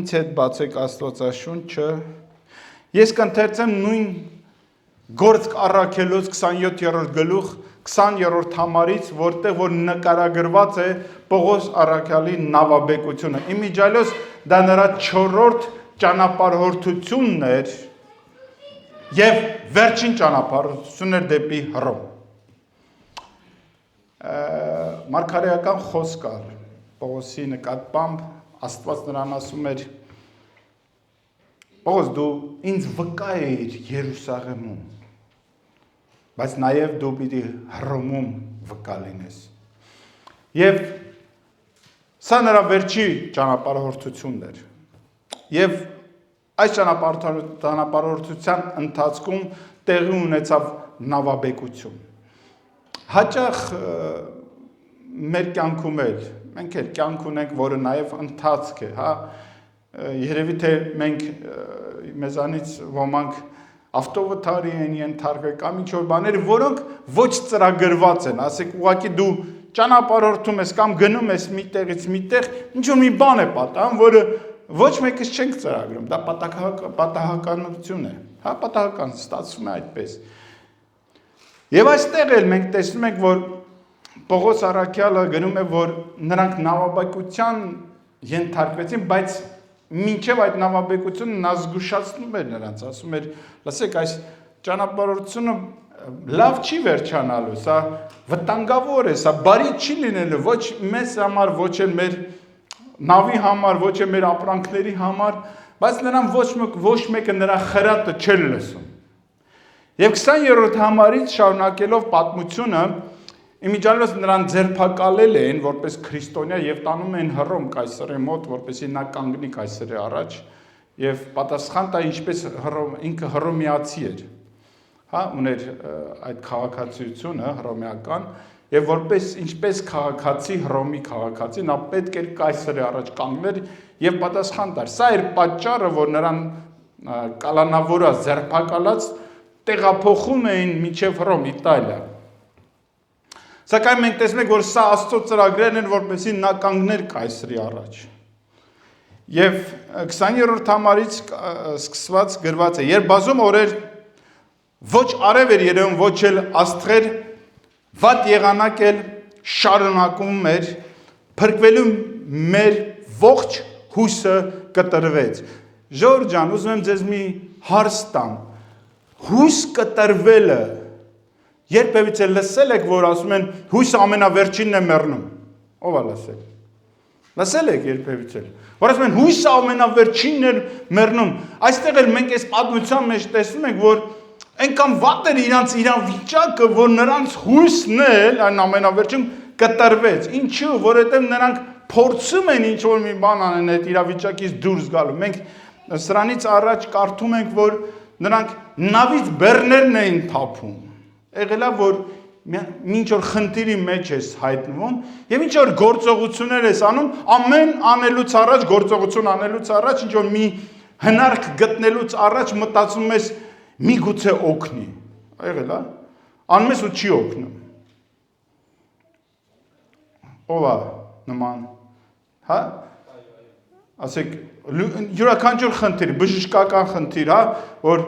ինձ հետ բացեք Աստվածաշունչը, ես կընթերցեմ նույն Գործք առաքելոց 27-րդ գլուխ 20-րդ համարից, որտեղ որ նկարագրված է Պողոս առաքյալի նավաբեկությունը։ Իմիջիայլոց դա նրա 4-րդ ճանապարհորդությունն էր եւ վերջին ճանապարհորդությունն էր դեպի Հռոմ։ Մարգարեական խոսք կար Պողոսի նկատմամբ, Աստված նրան ասում էր. Պողոս, դու ինձ վկա էիր Երուսաղեմում, բայց նաև դու պիտի Հռոմում վկա լինես։ Եվ սա նրա վերջի ճանապարհորդությունն էր։ Եվ այս ճանապարհորդության ընթացքում տեղի ունեցավ նավաբեկություն։ Հաճախ մեր կյանքում էլ, մենք էլ կյանք ունենք, որը նաև ընթացք է, հա, երևի թե մենք մեզանից ոմանք ավտովթարի են ենթարկվել կամ ինչ-որ բաներ, որոնք ոչ ծրագրված են, ասեք ուղղակի դու ճանապարհորդում ես կամ գնում ես մի տեղից մի տեղ, ինչ-որ մի բան է պատահում, որը ոչ մեկս չենք ծրագրում, դա պատահականություն է, հա, պատահական, ստացվում է այդպես։ Եվ այստեղ էլ մենք տեսնում ենք, որ Պողոս առաքյալը գրում է, որ նրանք նավաբեկության ենթարկվեցին, բայց մինչև այդ նավաբեկությունը նա զգուշացնում էր նրանց, ասում էր, լսեք, այս ճանապարհորդությունը լավ չի վերջանալու, սա վտանգավոր է, սա բարի չի լինելու, ոչ մեզ համար, ոչ էլ մեր նավի համար, ոչ էլ մեր ապրանքների համար, բայց նրան ոչ մեկը նրա խրատը չէր լսում։ Եվ 20-րդ համարից շարունակելով պատմությունը, իմիջիայլոց նրան ձերբակալել էին որպես քրիստոնյա եւ տանում էին Հռոմ կայսրի մոտ, որպեսզի նա կանգնի կայսրի առաջ եւ պատասխան տա ինչպես ինքը հռոմեացի էր։ Հա, ուներ այդ քաղաքացիությունը հռոմեական եւ որպես ինչպես քաղաքացի Հռոմի քաղաքացի նա պետք էր կայսրի առաջ կանգներ եւ պատասխան տար։ Սա էր պատճառը, որ նրան կալանավորած ձերբակալած տեղափոխում էին մինչև Հռոմ, Իտալիա։ Սակայն մենք տեսնում ենք, որ սա Աստծո ծրագրերն են, որպեսզի նա կանգներ կայսրի առաջ։ Եվ 20-րդ համարից սկսված գրված է. Երբ բազում օրեր ոչ արև էր երևում, ոչ էլ աստղեր, վատ եղանակ էլ շարունակում էր, փրկվելու մեր ողջ հույսը կտրվեց։ Ժողովուրդ ջան, ուզում եմ ձեզ մի հարց տամ։ Հույս կտրվելը երբևիցե լսել եք, որ ասում են հույսը ամենավերջինն է մեռնում։ Ո՞վ է լսել։ Լսել եք երբևիցե։ Որ ասում են հույսը ամենավերջինն է մեռնում։ Այստեղ էլ մենք այս պատմության մեջ տեսնում ենք, որ այնքան վատ էր իրանց իրավիճակը, որ նրանց հույսն էլ այն ամենավերջին կտրվեց։ Ինչու՞, որովհետև նրանք փորձում են ինչ-որ մի բան անեն այդ իրավիճակից դուրս գալու։ Մենք սրանից առաջ կարդում ենք, որ նրանք նավից բեռներն էին թափում։ Եղել է, որ ինչ որ խնդիրի մեջ ես հայտնվում եւ ինչ որ գործողություններ ես անում, ամեն անելուց առաջ, գործողություն անելուց առաջ, ինչ որ մի հնարք գտնելուց առաջ մտածում ես միգուցե օգնի։ Եղել է, անում ես ու չի օգնում։ Ո՞վ է նման, հա? Ասեք, յուրաքանչյուր խնդիր, բժշկական խնդիր, հա, որ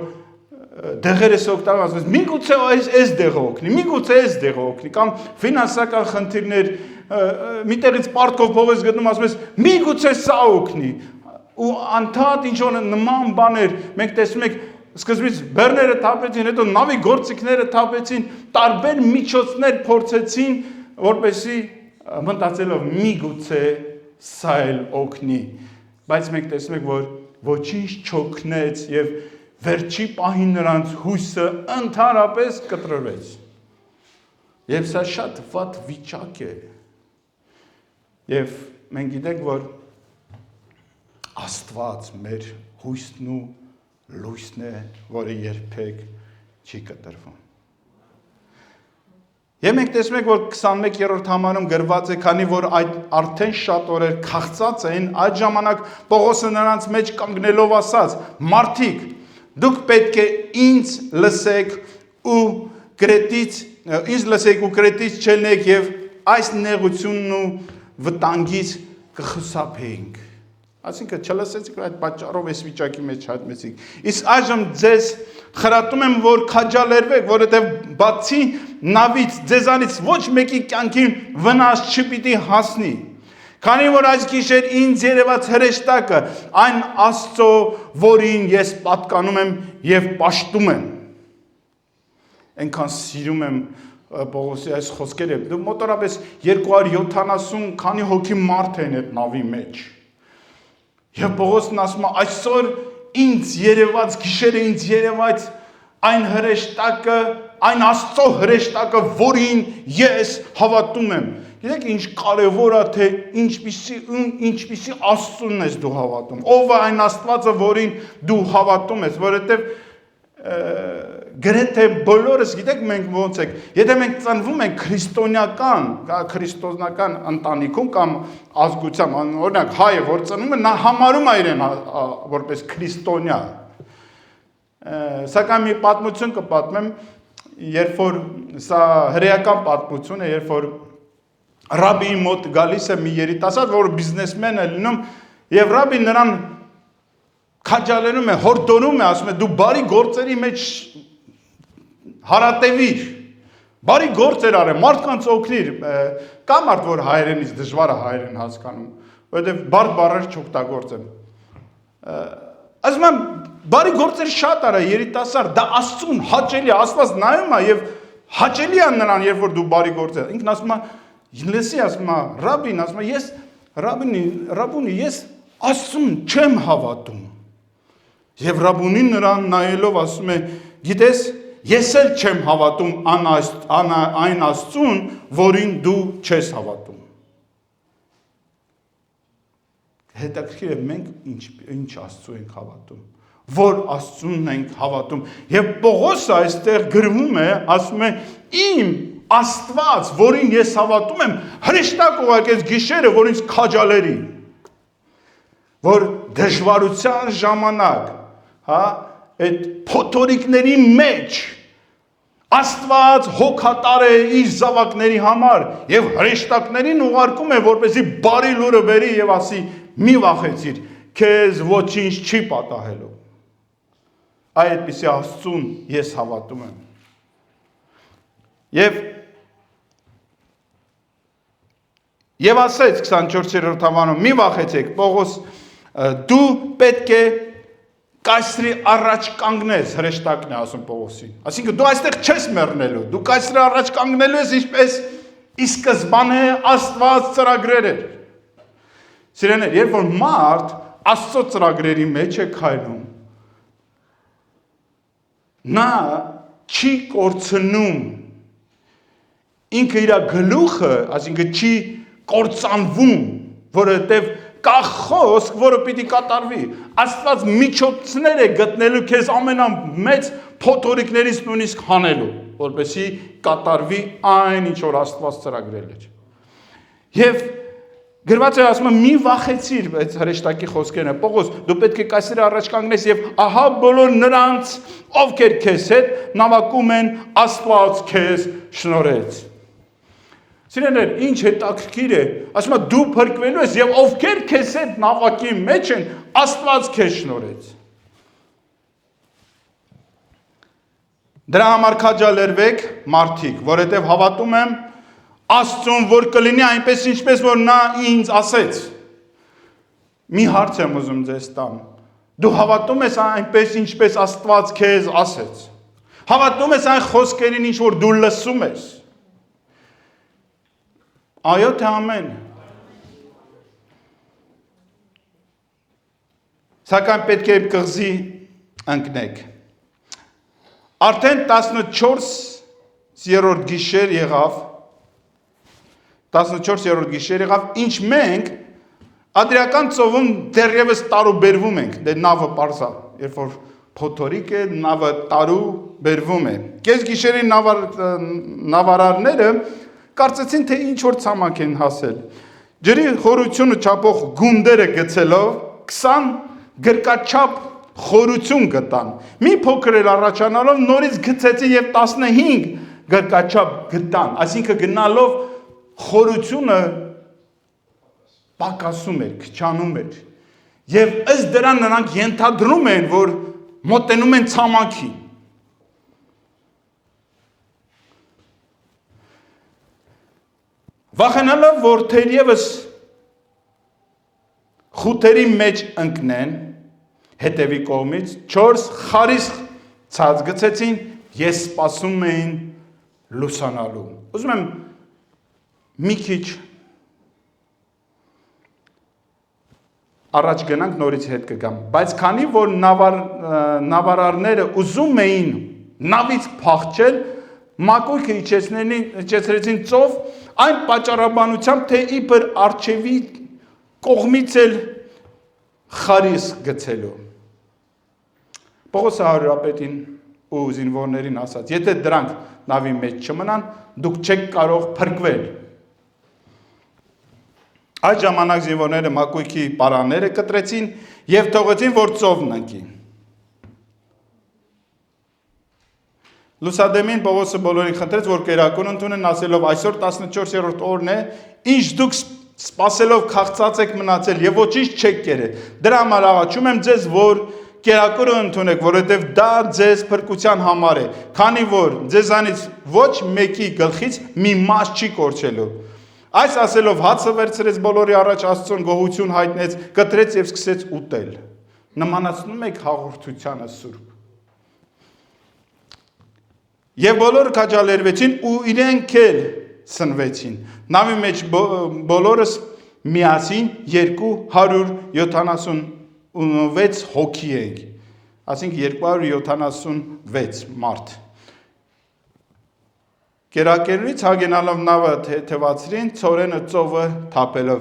դեղեր ես օգտագործում, ասում ես, միգուցե այս դեղը օգնի, միգուցե այս դեղը օգնի, կամ ֆինանսական խնդիրներ, մի տեղից պարտքով փող ես գտնում, ասում ես, միգուցե սա օգնի, ու անդադ ինչ-որ նման բաներ, մենք տեսնում ենք, սկզբից բեռները թափեցին, հետո նավի գործիքները թափեցին, տարբեր միջոցներ փորձեցին, որպեսզի մտածելով միգուցե սա էլ օգնի, բայց մենք տեսնում ենք, որ ոչինչ չօգնեց եւ վերջի պահին նրանց հույսը ընդհանրապես կտրվեց։ Եվ սա շատ վատ վիճակ է։ Եվ մենք գիտենք, որ Աստված մեր հույսն ու լույսն է, որը երբեք չի կտրվում։ Եվ մենք տեսնում ենք, որ 21-րդ համարում գրված է, քանի որ այդ արդեն շատ օրեր քաղցած էին, այդ ժամանակ Պողոսը նրանց մեջ կանգնելով ասաց. «Մարդիկ, դուք պետք է ինձ լսեք ու Կրետից չելնեք եւ այս նեղությունն ու վտանգից կխուսափեինք»։ Այսինքն չլսեցիք այդ պատճառով այս վիճակի մեջ հայտնվեցիք։ Իսկ այժմ ձեզ խրատում եմ, որ քաջալերվեք, որովհետև բացի նավից ձեզանից ոչ մեկի կյանքին վնաս չպիտի հասնի։ Քանի որ այս գիշեր ինձ երևաց հրեշտակը, այն Աստծո, որին ես պատկանում եմ եւ պաշտում եմ։ Այնքան սիրում եմ Պողոսի այս խոսքերը, մոտավորապես 270 քանի հոգի մարդ են այդ նավի մեջ։ Եվ Պողոսն ասում է, այսօր ինձ երևաց, գիշերը ինձ երևաց այն հրեշտակը, այն Աստծո հրեշտակը, որին ես հավատում եմ։ Գիտեք ինչ կարևոր է, թե ինչպիսի Աստծուն ես դու հավատում։ Ով է այն Աստվածը, որին դու հավատում ես, որովհետև գրեթե բոլորս գիտեք մենք ոնց ենք, եթե մենք ծնվում ենք քրիստոնեական ընտանիքում կամ ազգությամբ, օրինակ հայը որ ծնվում է, նա համարում է իրեն որպես քրիստոնյա։ Սակայն մի պատմություն կպատմեմ, երբ որ սա հրեական պատմություն է, երբ որ ռաբբիի մոտ գալիս է մի երիտասարդ, որ բիզնեսմեն է լինում, եւ ռաբբին նրան քաջալերում է, հորդորում է, ասում է դու բարի գործերի մեջ հարատևիր, բարի գործեր արե, մարդկանց օգնիր, կա մարդ, որ հայերենից դժվար է հայերեն հասկանում, որովհետև բարդ բառեր չօգտագործեմ։ Ասում եմ, բարի գործեր շատ արա, երիտասարդ, դա Աստծուն հաճելի է, Աստված նայում է եւ հաճելի է նրան, երբ որ դու բարի գործեր։ Ինքն ասում է, լսի, ասում է, ռաբին, ասում է, ռաբունի, ես Աստծուն չեմ հավատում։ Եվ ռաբունին նրան նայելով ասում է, գիտես, ես էլ չեմ հավատում այն Աստծուն, որին դու չես հավատում։ Հետաքրքիր է, մենք ինչ Աստծու ենք հավատում, որ Աստծուն ենք հավատում։ Եվ Պողոսը այստեղ գրվում է, ասում է, իմ Աստված, որին ես հավատում եմ, հրեշտակ ուղարկեց գիշերը, որ ինձ քաջալերի, որ դժվարության ժամանակ, այդ փոթորիկների մեջ Աստված հոգատար է իր զավակների համար եւ հրեշտակներին ուղարկում է, որպեսզի բարի լուրը բերի եւ ասի՝ մի վախեցիր, քեզ ոչինչ չի պատահելու։ Այդպիսի Աստծուն ես հավատում եմ։ Եվ ասեց 24-րդ հավանում, մի վախեցեք, Պողոս, դու պետք է Կայսրի առաջ կանգնես, հրեշտակն է ասում Պողոսին։ Այսինքն դու այստեղ չես մեռնելու, դու Կայսրի առաջ կանգնելու ես, ինչպես ի սկզբանե Աստված ծրագրեր էր։ Սիրելիներ, երբ որ մարդ Աստծո ծրագրերի մեջ է քայլում, նա չի կորցնում ինքը իր գլուխը, այսինքն չի կործանվում, որովհետև կա խոսք, որը պիտի կատարվի։ Աստված միջոցներ է գտնելու քեզ ամենամեծ փոթորիկներից նույնիսկ հանելու, որպեսզի կատարվի այն, ինչ որ Աստված ծրագրել էր։ Եվ գրված է ասում է մի վախեցիր, այդ հրեշտակի խոսքերն է, Պողոս, դու պետք է Կայսրի առաջ կանգնես եւ ահա բոլոր նրանց, ովքեր քեզ հետ նավակում են, Աստված քեզ շնորհեց։ Սիրելիներ, ինչ հետաքրքիր է, ասում է դու փրկվելու ես եւ ովքեր քեզ հետ նավակի մեջ են, Աստված քեզ շնորհեց։ Դրա համար քաջալերվեք, մարդիկ, որովհետեւ հավատում եմ Աստծուն, որ կլինի այնպես, ինչպես որ նա ինձ ասեց։ Մի հարց եմ ուզում ձեզ տամ։ Դու հավատում ես այնպես, ինչպես Աստված քեզ ասեց։ Հավատում ես այն խոսքերին, ինչ որ դու լսում ես։ Այո թե ամեն։ Սակայն պետք է կղզի ընկնեք։ Արդեն 14-րդ գիշեր եղավ, ինչ մենք Ադրիական ծովում դեռևս տարուբերվում ենք, դե նավը պարզա, երբ որ փոթորիկ է, նավը տարուբերվում է։ Կես գիշերի նավարարները կարծեցին, թե ինչ որ ցամաք են հասել։ Ջրի խորությունը չափող գունդերը գցելով 20 գրկաչափ խորություն գտան։ Մի փոքր էլ առաջանալով նորից գցեցին եւ 15 գրկաչափ գտան։ Այսինքն գնալով խորությունը պակասում էր, քչանում էր։ Եվ ըստ դրան նրանք ենթադրում են, որ մոտենում են ցամաքի։ Վախենալով, որ թերևս խութերի մեջ ընկնեն, հետևի կողմից 4 խարիսխ ցած գցեցին, ես սպասում էին լուսանալու։ Ուզում եմ մի քիչ առաջ գնանք, նորից հետ կգամ, բայց քանի որ նավարարները ուզում էին նավից փախչել, մակույկը իջեցրեցին ծով, այն պատճառաբանությամբ, թե իբր արջևի կողմից էլ խարիսխ գցելու։ Պողոս հարուրապետին ու զինվորներին ասաց, եթե դրանք նավի մեջ չմնան, դուք չեք կարող փրկվել։ Այդ ժամանակ զինվորները մակույկի պարանները կտրեցին և թողեցին, որ ծովն ընկի։ Լուսադեմին Պողոսը բոլորին խնդրեց, որ կերակուր ընդունեն, ասելով, այսօր 14-րդ օրն է, ինչ դուք սպասելով քաղցած եք մնացել և ոչինչ չեք կերել։ Դրա համար աղաչում եմ ձեզ, որ կերակուրը ընդունեք, որովհետև դա ձեզ փրկության համար է, քանի որ ձեզանից ոչ մեկի գլխից մի մաս չի կորչելու։ Այս ասելով հացը վերցրեց բոլորի առաջ Աստծուն գոհություն հայտնեց, կտրեց և սկսեց ուտել։ Նմանացնում եք հաղորդությանը Սուրբ։ Եվ բոլորը քաջալերվեցին ու իրենք էլ սնվեցին։ Նավի մեջ բոլորս միասին 276 հոգի ենք, ասենք 276 մարդ։ Կերակերից հագենալով նավը թևացրին, ցորենը ծովը թափելով։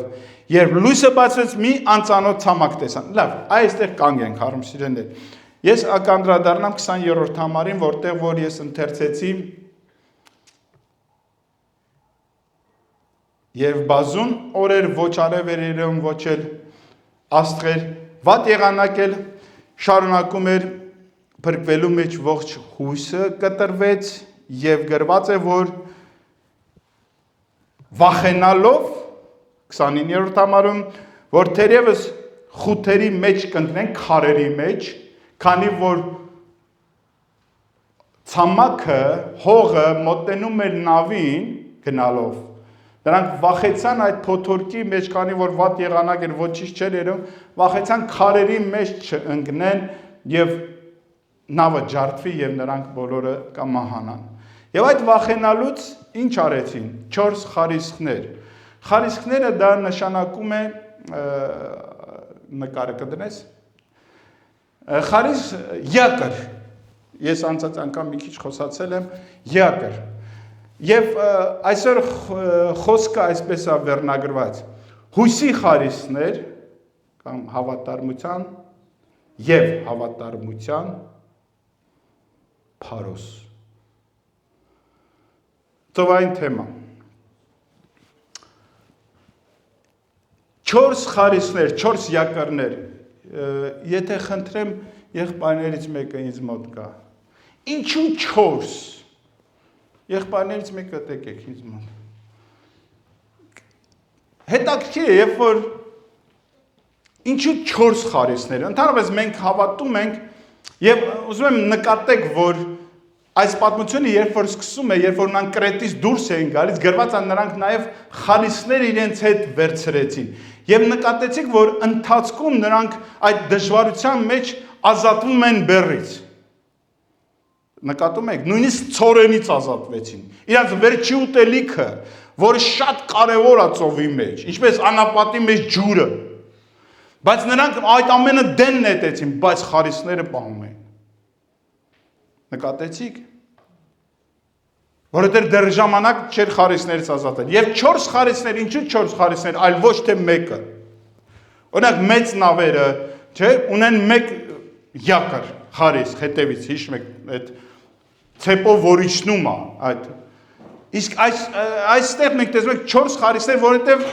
Երբ լույսը բացվեց, մի անծանոթ ցամաք տեսան։ Լավ, այստեղ կանգ ենք, հարում սիրելիներ։ Ես ականդրադառնամ 20-րդ համարին, որտեղ որ ես ընթերցեցի եւ բազուն օրեր ոչ արև էր երևում, ոչ էլ աստղեր, վատ եղանակ էլ շարունակում էր փրկվելու մեջ ողջ հույսը կտրվեց եւ գրված է, որ վախենալով 29-րդ համարում, որ թերևս խութերի մեջ կընկնեն, քարերի մեջ, քանի որ ցամաքը, հողը մոտենում էր նավին գնալով։ Նրանք վախեցան այդ փոթորկի մեջ, քանի որ վատ եղանակ էր, ոչինչ չէր երևում, վախեցան քարերի մեջ չընկնեն եւ նավը ջարդվի եւ նրանք բոլորը կմահանան։ Եվ այդ վախենալուց ինչ արեցին 4 խարիսխներ։ Խարիսխները դա նշանակում է նկարը կդնես։ Խարիս յակր։ Ես անցած անգամ մի քիչ խոսացել եմ յակր։ Եվ այսօր խոսքը այսպես է վերնագրված. հույսի խարիսներ կամ հավատարմության եւ հավատարմության փարոս։ Ծովային թեմա։ 4 խարիսներ, 4 յակրներ։ Եթե խնդրեմ եղբայրներից մեկը ինձ մոտ գա։ Ինչու 4։ Եղբայրներից մեկը տեկեք ինձ մոտ։ Հետաքրքիր է, երբ որ ինչու 4 խարիսներ։ Ընդհանրապես մենք հավատում ենք եւ ուզում եմ նկատեք, որ այս պատմությունը երբ որ սկսում է, երբ որ նրանք Կրետից դուրս էին գալիս, գրված է նրանք նաեւ խարիսներ իրենց հետ վերցրեցին։ Եվ նկատեցիք, որ ընթացքում նրանք այդ դժվարության մեջ ազատվում են բեռից։ Նկատում եք, նույնիսկ ցորենից ազատվեցին։ Իրանց վերջի ուտելիքը, որը շատ կարևոր է ծովի մեջ, ինչպես անապատի մեջ ջուրը։ Բայց նրանք այդ ամենը դեն նետեցին, բայց խարիսները պահում էին։ Նկատեցիք։ Որովհետև դեռ ժամանակ չէր խարիսներից ազատել։ Եվ 4 խարիսներ, ինչու 4 խարիսներ, այլ ոչ թե մեկը։ Օրինակ մեծ նավերը, չէ, ունեն մեկ յակր խարիս հետևից, հիշում եք, այդ ցեպով որ իջնում է այդ։ Իսկ այստեղ մենք տեսնում ենք 4 խարիսներ, որովհետև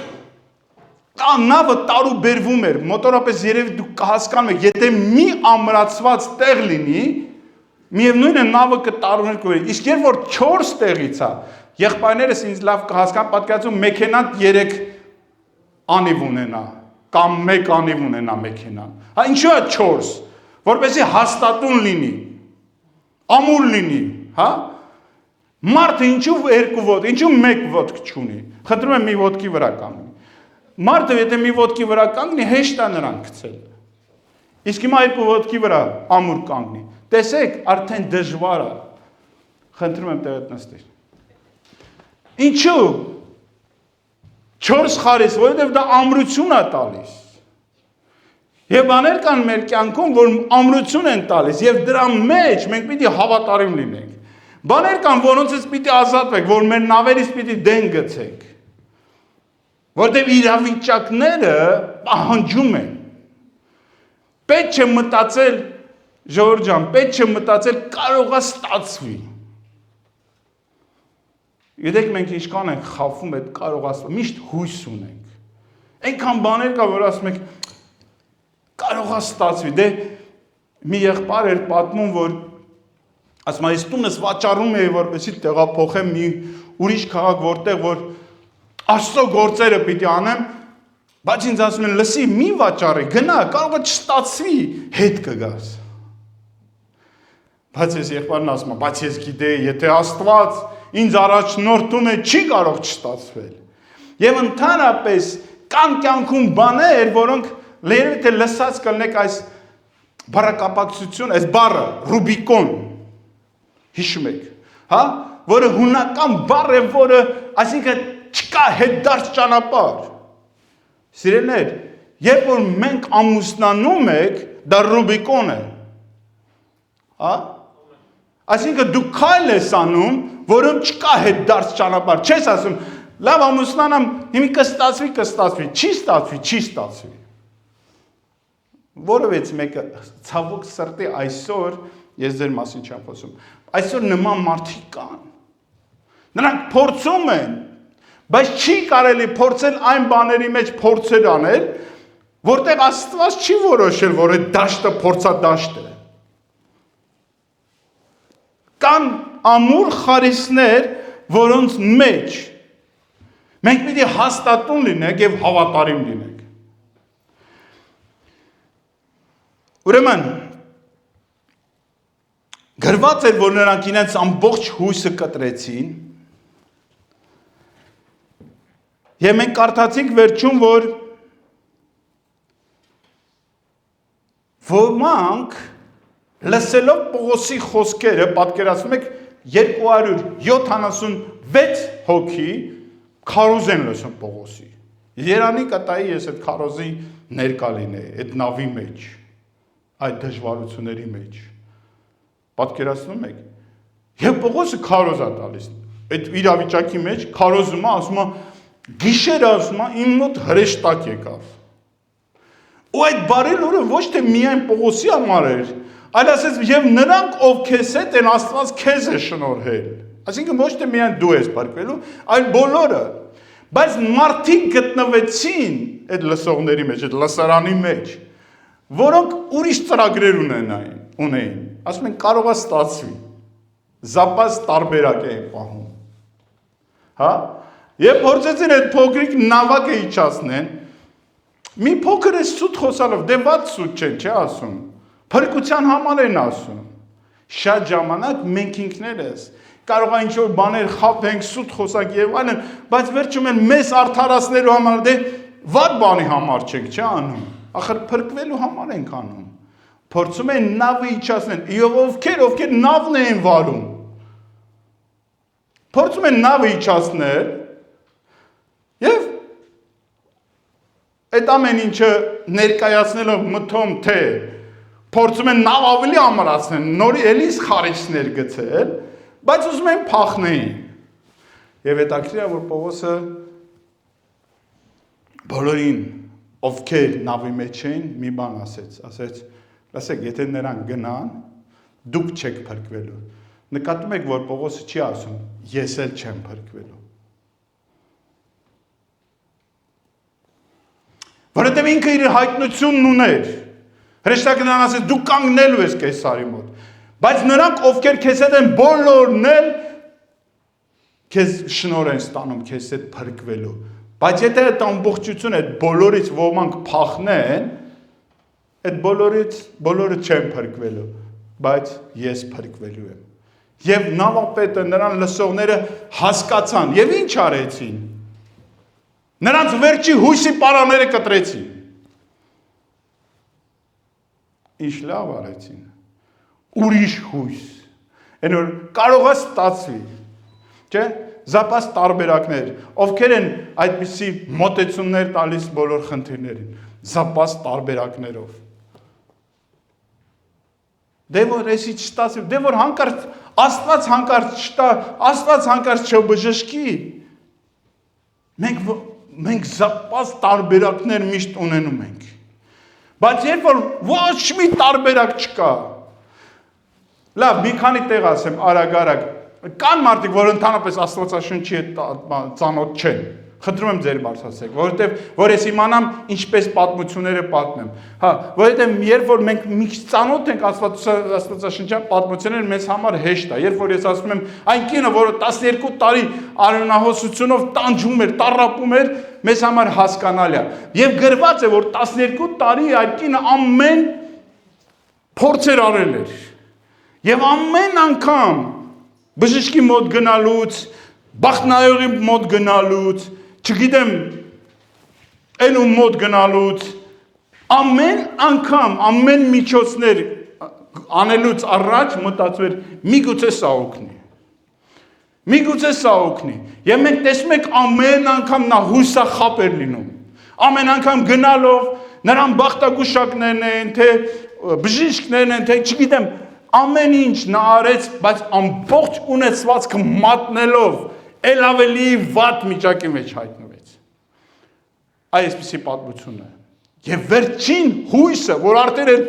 նավը տարուբերվում էր, մոտորապես երևի դուք կհասկանում եք, եթե մի ամրացված տեղ լինի, միևնույն է նավը կտարուներ կորի։ Իսկ երբ որ 4 տեղից է, եղբայրներս ինձ լավ կհասկանան, պատկերացնում մեքենան 3 անիվ ունենա, կամ 1 անիվ ունենա մեքենան։ Հա ինչու է 4, որպեսզի հաստատուն լինի, ամուր լինի, հա։ Մարդը ինչու 2 ոտք, ինչու 1 ոտք չունի։ Խնդրում եմ մի ոտքի վրա կանգնի։ Մարդը եթե մի ոտքի վրա կանգնի, հեշտ է նրան գցել։ Իսկ հիմա 2 ոտքի վրա ամուր կանգնի։ Տեսեք, արդեն դժվար է։ Խնդրում եմ տեղդ նստիր։ Ինչու 4 խարիս, որովհետև դա ամրություն է տալիս։ Եվ բաներ կան մեր կյանքում, որ ամրություն են տալիս, եւ դրա մեջ մենք պիտի հավատարիմ լինենք։ Բաներ կան, որոնցից պիտի ազատվենք, որ մեր նավերից պիտի դեն գցենք։ Որտեւ իրավիճակները պահանջում են։ Պետք չէ մտածել, Ժողովուրդ ջան, պետք չէ մտածել կարող է ստացվի։ Գիտեք մենք ինչքան ենք խափում այդ կարող ասում, միշտ հույս ունենք։ Այնքան բաներ կա, որ ասում ենք կարող է ստացվի։ Դե մի եղբայր էր պատմում, որ ասում է, ես տունս վաճառում էի, որպեսզի տեղափոխեմ մի ուրիշ քաղաք, որտեղ որ Աստծո գործերը պիտի անեմ, բայց ինձ ասում են, լսի, մի վաճառի, գնա, կարող է չստացվի, հետ կգաս։ Բայց ես եղբայրն ասում եմ, բայց ես գիտեի, եթե Աստված ինձ առաջնորդում է, չի կարող չստացվել։ Եվ ընդհանրապես կան կյանքում բաներ, որոնք լերևէ թե լսած կլինեք այս բառակապակցություն, այս բառը Ռուբիկոն, հիշում եք, հա, որը հունական բառ է, որը, այսինքն չկա հետդարձ ճանապարհ։ Սիրելիներ, երբ որ մենք ամուսնանում ենք, դա Ռուբիկոն է։ Հա? Այսինքն դու քայլ ես անում, որում չկա հետդարձ ճանապարհ։ Չես ասում, լավ ամուսնանամ, հիմա կստացվի, չի ստացվի։ Որովհետև մեկը ցավոք սրտի այսօր ես ձեր մասին չեմ խոսում։ Այսօր նման մարդիկ կան։ Նրանք փորձում են, բայց չի կարելի փորձել այն բաների մեջ փորձեր անել, որտեղ Աստված չի որոշել, որ այդ դաշտը փորձադաշտ է։ Կան ամուր խարիսներ, որոնց մեջ մենք պիտի հաստատուն լինենք եւ հավատարիմ լինենք։ Ուրեմն գրված էր, որ նրանք իրենց ամբողջ հույսը կտրեցին եւ մենք կարդացինք վերջում, որ ոմանք լսելով Պողոսի խոսքերը, պատկերացնում եք 276 հոգի քարոզ են լսում Պողոսի։ Երանի կտայի ես այդ քարոզի ներկա լինեի, այդ նավի մեջ, այդ դժվարությունների մեջ։ Պատկերացնում եք։ Եվ Պողոսը քարոզ է տալիս։ Այդ իրավիճակի մեջ քարոզում է, ասում է, գիշերը ասում է, իմ մոտ հրեշտակ եկավ։ Ու այդ բարելուրը ոչ թե միայն Պողոսի համար էր, այլ ասեց, եւ նրանք, ով քեզ հետ են, Աստված քեզ է շնորհել։ Այսինքն ոչ թե միայն դու ես բարգվելու, այլ բոլորը։ Բայց մարդիկ գտնվեցին այդ լսողների մեջ, այդ լսարանի մեջ, որոնք ուրիշ ծրագրեր ունեին։ Ասում են կարող է ստացվի։ Զապաս տարբերակ էին պահում։ Հա? Եվ փորձեցին այդ փոքրիկ նավակը իջացնեն։ Մի փոքր է սուտ խոսալով, դե ված սուտ չէ ասում։ Փրկության համար են ասում։ Շատ ժամանակ մենք ինքներս կարող է ինչ-որ բաներ խափենք, սուտ խոսանք եւ այլն, բայց վերջում են մեզ արդարացնելու համար դե վատ բանի համար չենք, չէ՞ անում։ Ախր փրկվելու համար ենք անում։ Փորձում են նավը իջացնել, եւ ովքեր նավն են վարում։ Փորձում են նավը իջացնել եւ այդ ամեն ինչը ներկայացնելով մտում թե փորձում են նավ ավելի ամրացնել, նորի էլիս խարիչներ գցել, բայց ուզում են փախնեին։ Եվ հետաքրքիր է, որ Պողոսը բոլորին, ովքեր նավի մեջ էին, մի բան ասեց, լսեք, եթե նրանք գնան, դուք չեք փրկվելու։ Նկատում եք, որ Պողոսը չի ասում, ես էլ չեմ փրկվելու։ Որովհետև ինքը իր հայտնությունն ուներ։ Հրեշտակը նրան ասեց, դու կանգնելու ես Կեսարի մոտ, բայց նրանք, ովքեր քեզ հետ են, բոլորն էլ քեզ շնորհ են ստանում քեզ հետ փրկվելու, Բայց եթե այդ ամբողջությունը այդ բոլորից ոմանք փախնեն, այդ բոլորը չեն փրկվելու, բայց ես փրկվելու եմ։ Եվ նավապետը նրան լսողները հասկացան եւ ինչ արեցին։ Նրանց վերջի հույսի պարաները կտրեցին։ Ինչ լավ արեցին։ Ուրիշ հույս։ Այն որ կարող է ստացվի։ Չէ՞։ Զապաս տարբերակներ, ովքեր են այդպիսի մոտեցումներ տալիս բոլոր խնդիրներին, զապաս տարբերակներով։ Դե որ էսի չստացի, դե որ հանկարծ Աստված հանկարծ չտա, Աստված հանկարծ չբժշկի։ Մենք զապաս տարբերակներ միշտ ունենում ենք։ Բայց երբ որ ոչ մի տարբերակ չկա, լավ, մի քանի տեղ ասեմ, արագ, կան մարդիկ, որ ընդհանրապես Աստվածաշնչի հետ ծանոթ չեն, խնդրում եմ ձեր բարձրացեք, որովհետև որ ես իմանամ ինչպես պատմությունները պատմեմ, հա, որովհետև երբ որ մենք մի քիչ ծանոթ ենք Աստվածաշնչյան պատմությունները, մեզ համար հեշտ է, երբ որ ես ասում եմ այն կինը, որը 12 տարի արյունահոսությունով տանջում էր, տառապում էր, մեզ համար հասկանալի է, եւ գրված է, որ 12 տարի այդ կինը ամեն փորձեր արել էր, եւ ամեն անգամ բժշկի մոտ գնալուց, բախտնայողի մոտ գնալուց, չգիտեմ, այն ու մոտ գնալուց, ամեն անգամ, ամեն միջոցներ անելուց առաջ մտածում էր, միգուցե սա օգնի։ Միգուցե սա օգնի։ Եվ մենք տեսնում ենք ամեն անգամ նա հուսախապ էր լինում։ Ամեն անգամ գնալով, նրան բախտագուշակներն են, թե բժիշկներն են, թե չգիտեմ, ամեն ինչ նա արեց, բայց ամբողջ ունեցվածքը մատնելով, էլ ավելի վատ միջակի մեջ հայտնվեց։ Այսպիսի պատմություն է։ Եվ վերջին հույսը, որ արդեն էլ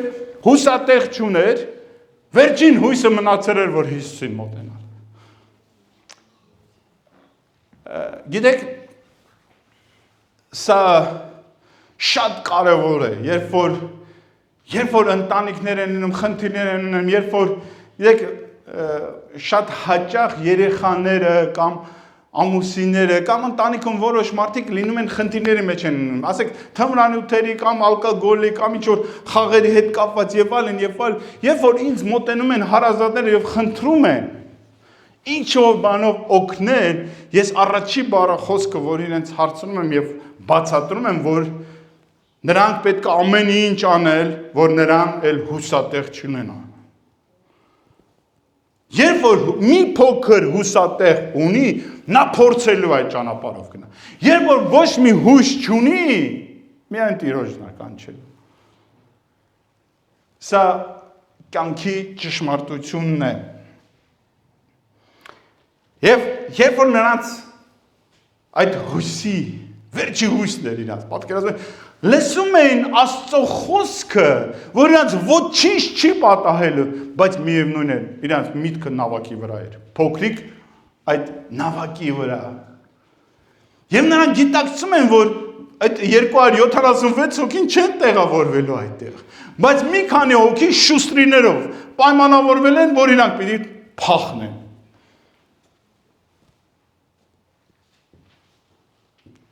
հուսատեղ չուներ, վերջին հույսը մնացել էր, որ Հիսուսին մոտենալ։ Գիտեք, սա շատ կարևոր է, երբ որ ընտանիքներ են ունում, խնդիրներ են ունում, երբ որ գիտեք, շատ հաճախ երեխաները կամ ամուսինները կամ ընտանիքում որոշ մարդիկ լինում են խնդիրների մեջ են ունում, ասեք թմրանյութերի կամ ալկոգոլի կամ ինչ-որ խաղերի հետ կապված եւ այլն, երբ որ ինձ մոտենում են հարազատները եւ խնդրում են ինչ-որ բանով օգնել, ես առաջի բառախոսքը, որ իրենց հարցնում եմ եւ բացատրում եմ, որ նրանք պետք է ամեն ինչ անել, որ նրան էլ հուսատեղ չունենա։ Երբ որ մի փոքր հուսատեղ ունի, նա փորձելու այդ ճանապարհով գնա։ Երբ որ ոչ մի հույս չունի, միայն Տիրոջն է կանչելու։ Սա կյանքի ճշմարտությունն է։ Եվ երբ որ նրանց այդ հույսի, վերջի հույսն էր իրանց, պատկերացնում եք, լսում էին Աստծո խոսքը, որ իրանց ոչինչ չի պատահելու, բայց միևնույն է, իրանց միտքը նավակի վրա էր, փոքրիկ այդ նավակի վրա։ Եվ նրանք գիտակցում են, որ այդ 276 հոգին չեն տեղավորվելու այդտեղ, բայց մի քանի հոգի շուստրիներով պայմանավորվել են, որ իրանք պիտի փախնեն։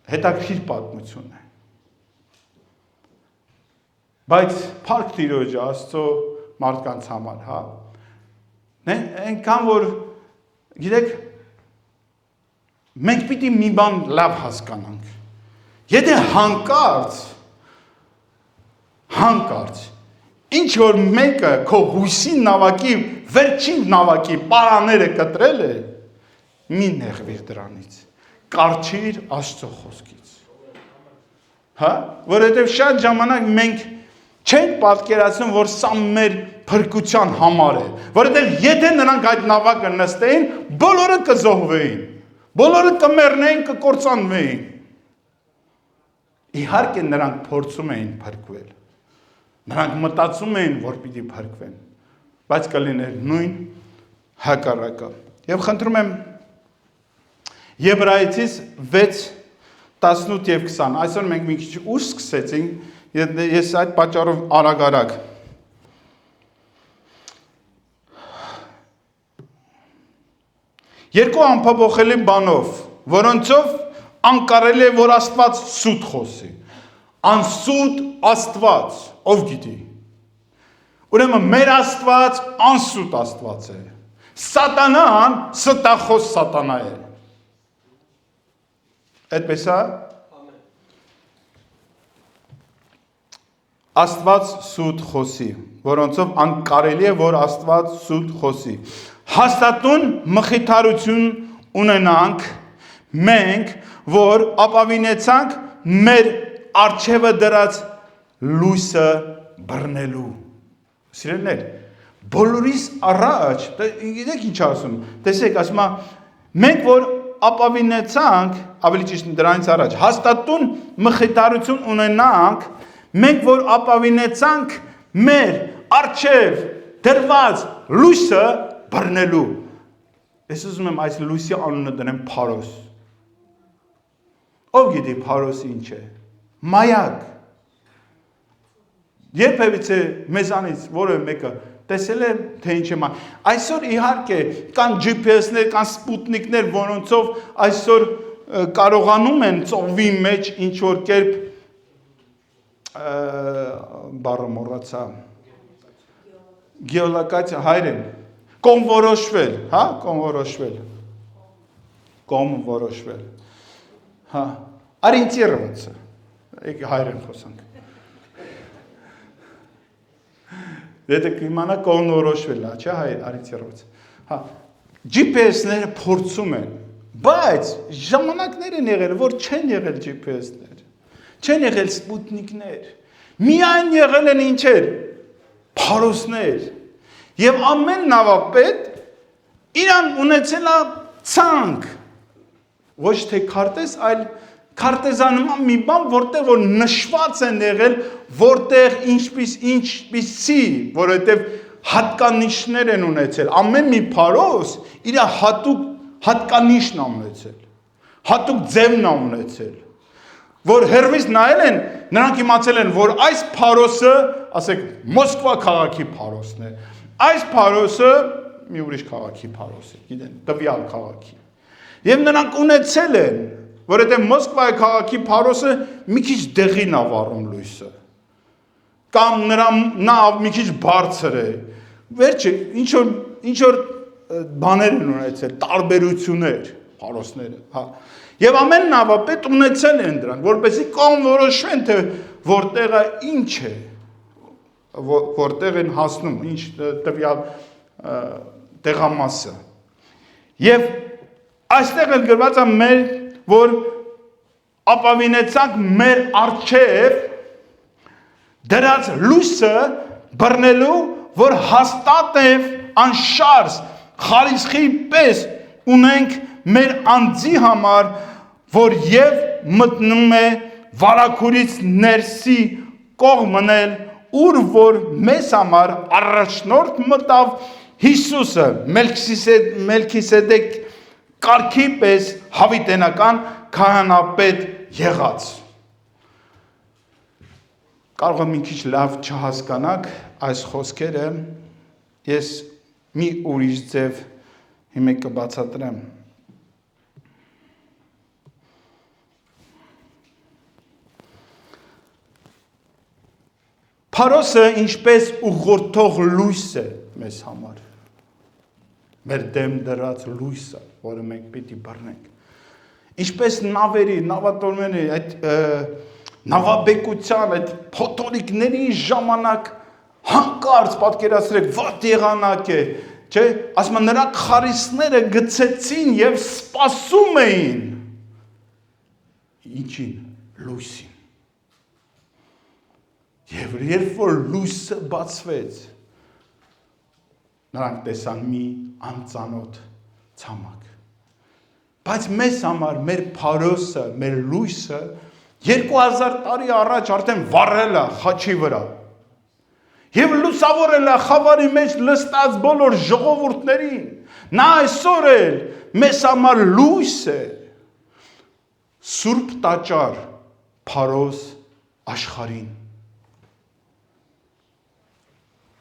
Հետաքրքիր պատմություն է։ Բայց փառք Տիրոջը Աստծո մարդկանց համար, հա։ Այնքան որ գիտեք, մենք պիտի մի բան լավ հասկանանք։ Եթե հանկարծ ինչ որ մեկը քո հույսի նավակի, վերջին նավակի պարաները կտրել է, մի նեղվիր դրանից։ Կառչիր Աստծո խոսքից։ Հա, որովհետև շատ ժամանակ մենք չենք պատկերացնում, որ սա մեր փրկության համար է, որովհետև եթե նրանք այդ նավակը նստեին, բոլորը կզոհվեին, բոլորը կմեռնեին, կկործանվեին։ Իհարկե նրանք փորձում էին փրկվել, նրանք մտածում էին, որ պիտի փրկվեն, բայց կլիներ նույն հակառակը։ Եվ խնդրում եմ Եբրայեցիս 6:18 եւ 20, այսօր մենք մի քիչ ուշ սկսեցինք, ես այդ պատճառով արագ երկու անփոփոխելի բանով, որոնցով անկարելի է որ Աստված սուտ խոսի։ Անսուտ Աստված, ով գիտի։ Ուրեմն մեր Աստված անսուտ Աստված է։ Սատանան ստախոս սատանա է։ Այդպես է։ Աստված սուտ խոսի, որոնցով անկարելի է որ Աստված սուտ խոսի։ Հաստատուն մխիթարություն ունենանք մենք, որ ապավինեցանք մեր արջևը դրած լույսը բռնելու։ Սիրելիներ, բոլորիս առաջ, գիտեք ինչ ասում, տեսեք, ասում է, մենք որ ապավինեցանք, ավելի ճիշտ դրանից առաջ, հաստատուն մխիթարություն ունենանք, մենք որ ապավինեցանք մեր արջև դրված լույսը բռնելու։ Ես ուզում եմ այս լույսի անունը դնեմ Փարոս։ Ով գիտի Փարոս ինչ է։ Մայակ։ Երբևիցե մեզանից որևէ մեկը տեսել է թե ինչ է մայակ։ Այսօր իհարկե կան GPS-ներ, կան սպուտնիկներ, որոնցով այսօր կարողանում են ծովի մեջ ինչ որ կերպ բառը մոռացա։ Գեոլոկացիա հայերեն կոնվորոշվել, հա, կոնվորոշվել։ Կոնվորոշվել։ Հա, ориентироваться։ Եկեք հայերեն խոսանք։ Դե կիմանա կոնվորոշվել, չէ՞, հայ ориентироваться։ Հա, GPS-ները փորձում են, բայց ժամանակներ են եղել, որ չեն եղել GPS-ներ։ Չեն եղել սպուտնիկներ, միայն եղել են ինչեր, Փարոսներ, և ամեն նավապետ իրան ունեցել է ցանկ, ոչ թե քարտեզ, այլ քարտեզանման մի բան, որտեղ որ նշված են եղել, որտեղ ինչպիսի, որովհետև հատկանիշներ են ունեցել, ամեն մի Փարոս իր հատուկ հատկանիշն է ունեցել, հատուկ ձևն է ունեցել, որ հերվից նայել են, նրանք իմացել են, որ այս Փարոսը, ասեք, Մոսկվա քաղաքի Փարոսն է, այս Փարոսը մի ուրիշ քաղաքի Փարոս է, գիտեն, տվյալ քաղաքի։ Եվ նրանք ունեցել են, որովհետև Մոսկվայի քաղաքի Փարոսը մի քիչ դեղին է վառում լույսը, կամ նա մի քիչ բարձր է, վերջը, ինչ որ բաներ են ունեցել, տարբերություններ, Փարոսները, հա։ Եվ ամեն նավապետ ունեցել են դրանք, որպեսզի կոնվորոշվեն, թե որտեղը ինչ է, որտեղ են հասնում, ինչ տվյալ տեղամասը։ Եվ այստեղ էլ գրված է մեր, որ ապավինեցանք մեր առջև դրած լույսը բռնելու, որ հաստատ է անշարժ խարիսխի պես ունենք մեր անձի համար, որ և մտնում է վարագուրից ներսի կողմն էլ, ուր որ մեզ համար առաջնորդ մտավ Հիսուսը, Մելքիսեդեկ կարգի պես հավիտենական քահանապետ եղած։ Կարող եմ մի քիչ լավ չհասկանաք այս խոսքերը, ես մի ուրիշ ձև հիմա կբացատրեմ։ Փարոսը ինչպես ուղղորդող լույս է մեզ համար, մեր դեմ դրած լույսը, որը մենք պիտի բռնենք, ինչպես նավերի, նավատորմերի, այդ նավաբեկության, այդ փոթորիկների ժամանակ հանկարծ պատկերացրեք, վատ եղանակ է, չէ, ասում են նրանք խարիսները գցեցին և սպասում էին, ինչին, լույսին։ Եվ երբ որ լույսը բացվեց, նրանք տեսան մի անծանոթ ցամաք։ Բայց մեզ համար մեր Փարոսը, մեր լույսը 2000 տարի առաջ արդեն վառել է խաչի վրա։ Եվ լուսավորել է խավարի մեջ լստած բոլոր ժողովուրդներին։ Նա այսօր էլ մեզ համար լույս է։ Սուրբ տաճար Փարոս աշխարհին։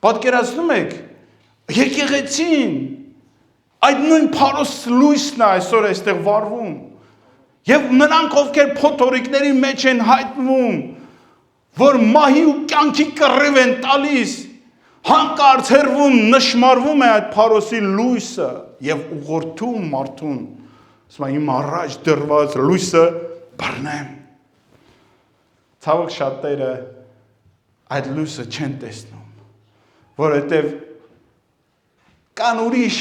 Պատկերացնում եք, եկեղեցին, այդ նույն Փարոս լույսն է այսօր այստեղ վառվում։ Եվ նրանք ովքեր փոթորիկների մեջ են հայտնվում, որ մահի ու կյանքի կռիվ են տալիս, հանկարծ հեռվում նշմարվում է այդ Փարոսի լույսը եւ ուղղորդում մարդուն, ասում է իմ առաջ դրված լույսը բռնեմ։ Ցավոք շատերը այդ լույսը չեն տեսնում, որովհետեւ կան ուրիշ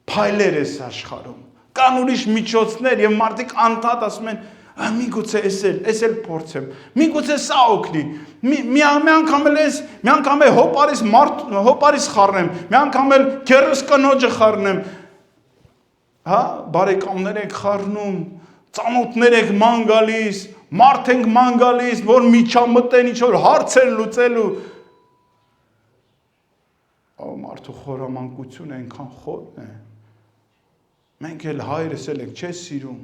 փայլեր էս աշխարհում, կան ուրիշ միջոցներ եւ մարդիկ անդադ ասում են միգուցե էս էլ փորձեմ, միգուցե սա օգնի, մի անգամ էլ հոպարիս խառնեմ, մի անգամ էլ քերս կնոջը խառնեմ, հա, բարեկամներ եք խառնում, ծանոթներ եք ման գալիս, մարդ ենք ման գալիս, որ միջամտեն ինչ որ հարցեր լուծելու, մարդու խորամանկությունը այնքան խորն է, մենք էլ հայրս էլ ենք չես սիրում,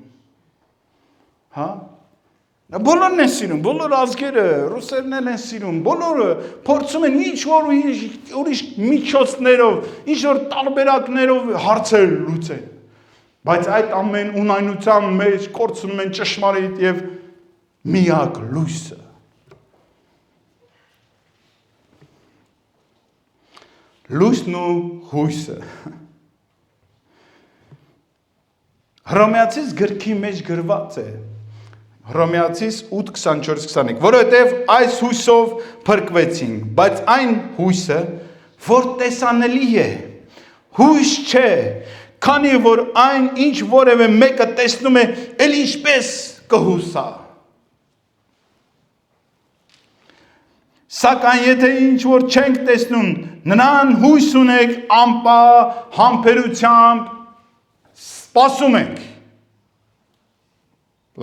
հա, բոլորն են սիրում, բոլոր ազգերը, ռուսերն են սիրում, բոլորը փորձում են ինչ-որ ուրիշ միջոցներով, ինչ-որ տարբերակներով հարցեր լուծեն, բայց այդ ամեն ունայնության մեջ կորցնում են ճշմարիտ եւ միակ լույսը։ Լույսն ու հույսը։ Հռոմեացիս գրքի մեջ գրված է, Հռոմեացիս 8:24-25, որովհետև այս հույսով փրկվեցինք, բայց այն հույսը, որ տեսանելի է, հույս չէ, քանի որ այն ինչ որևէ մեկը տեսնում է, էլ ինչպես կհուսա։ Սակայն եթե ինչ որ չենք տեսնում, նրան հույս ունենք անպահ համբերությամբ սպասում ենք։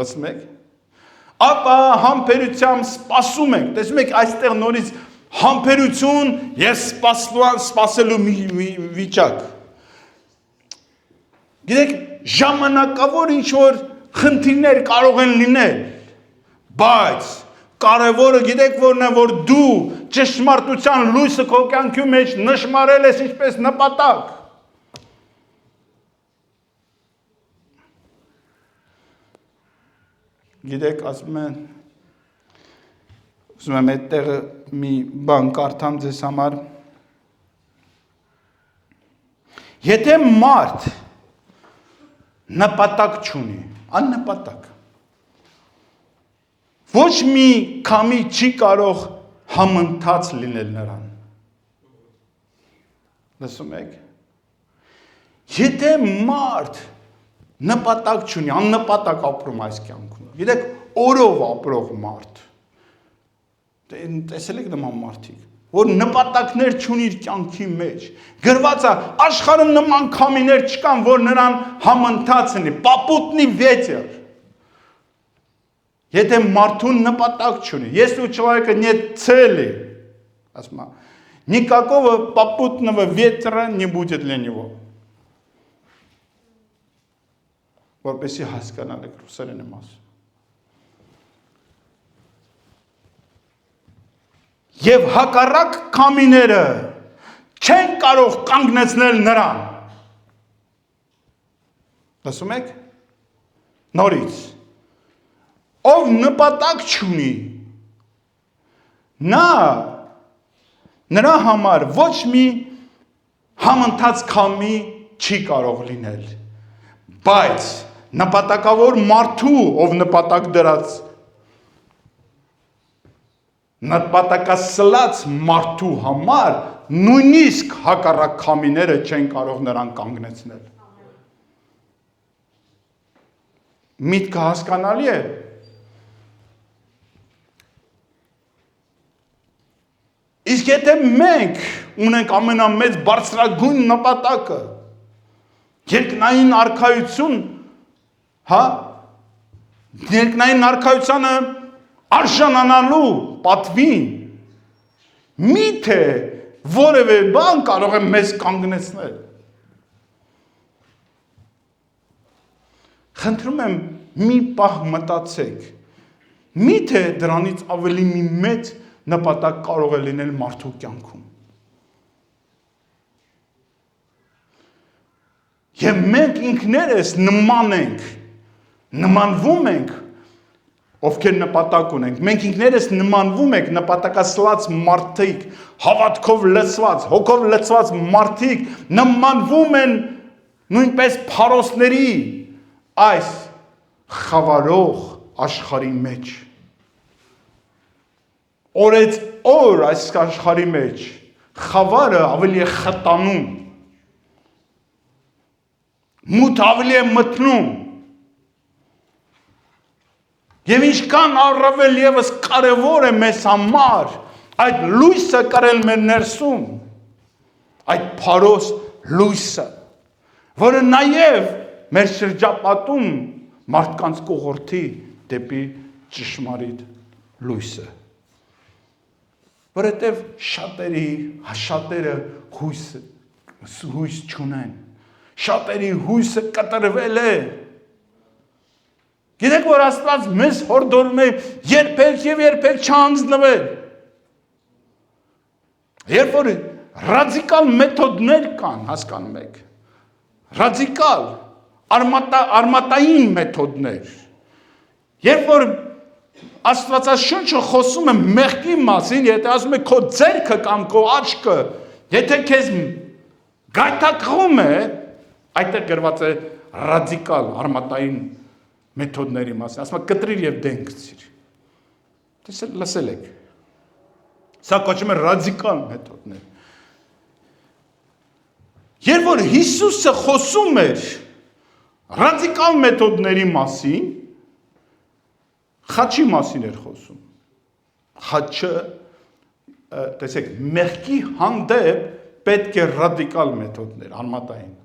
Լսում եք։ Ապա համբերությամբ սպասում ենք։ Տեսնում եք այստեղ նորից համբերություն եւ սպասելու վիճակ։ Գիտեք, ժամանակավոր ինչ որ խնդիրներ կարող են լինել, բայց կարևորը գիտեք որն է, որ դու ճշմարտության լույսը քո կյանքի մեջ նշմարել ես ինչպես նպատակ։ Գիտեք, ասում եմ այդտեղ մի բան կարդամ ձեզ համար։ Եթե մարդ նպատակ չունի, աննպատակ, ոչ մի քամի չի կարող համընթաց լինել նրան։ Լսում եք։ Եթե մարդ նպատակ չունի, աննպատակ ապրում այս կյանքում։ Գիտեք, օրով ապրող մարդ։ Տեսել եք նման մարդիկ, որ նպատակներ չունի իր կյանքի մեջ։ Գրված է, աշխարհում նման քամիներ չկան, որ նրան համընթաց լինի, պապուտնի ветер։ Եթե մարդուն նպատակ չունի, если у человека нет цели, ասма, никакого попутного ветра не будет для него. Որպեսզի հասկանալ եք ռուսերեն եմ ասում։ Եվ հակառակ քամիները չեն կարող կանգնեցնել նրան։ Լսում եք։ Նորից։ Ով նպատակ չունի, նրա համար ոչ մի համընթաց քամի չի կարող լինել, բայց նպատակավոր մարդու, ով նպատակ դրած, նպատակասլաց մարդու համար նույնիսկ հակառակ քամիները չեն կարող նրան կանգնեցնել։ Միտքը հասկանալի է։ Իսկ եթե մենք ունենք ամենամեծ բարձրագույն նպատակը, երկնային արքայություն, հա, երկնային արքայությանը արժանանալու պատվին, միթե որևէ բան կարող է մեզ կանգնեցնել։ Խնդրում եմ մի պահ մտածեք, միթե դրանից ավելի մի մեծ նպատակ կարող է լինել մարդու կյանքում։ Եվ մենք ինքներս նման ենք նմանվում ենք, ովքեր նպատակ ունենք, մենք ինքներս նմանվում ենք նպատակասլաց մարդիկ, հավատքով լցված, հոգով լցված մարդիկ նմանվում են նույնպես փարոսների այս խավարող աշխարհի մեջ։ Օրեց օր այս աշխարհի մեջ խավարը ավելի է խտանում, մութ ավելի է մտնում, եւ ինչքան առավել եւս կարեւոր է մեզ համար այդ լույսը կրել մեր ներսում, այդ փարոս լույսը, որը նաեւ մեր շրջապատում մարդկանց կողորթի դեպի ճշմարիտ լույսը, որովհետեւ շատերը հույս չունեն, շատերի հույսը կտրվել է։ Գիտեք, որ Աստված մեզ հորդորում է երբեք եւ երբեք չհանձնվել։ Երբ որ ռադիկալ մեթոդներ կան, հասկանում եք, ռադիկալ, արմատային մեթոդներ, երբ որ Աստվածաշունչը խոսում է մեղքի մասին, եթե ասում է քո ձեռքը կամ քո աչքը, եթե քեզ գայթակղում է, այդտեղ գրված է ռադիկալ արմատային մեթոդների մասին, ասում է կտրիր եւ դեն գցիր։ Տեսել, լսել եք։ Սա կոչվում է ռադիկալ մեթոդներ։ Երբ որ Հիսուսը խոսում էր ռադիկալ մեթոդների մասին, խաչի մասին էր խոսում։ Խաչը, տեսեք, մեղքի հանդեպ պետք է ռադիկալ մեթոդներ, արմատային։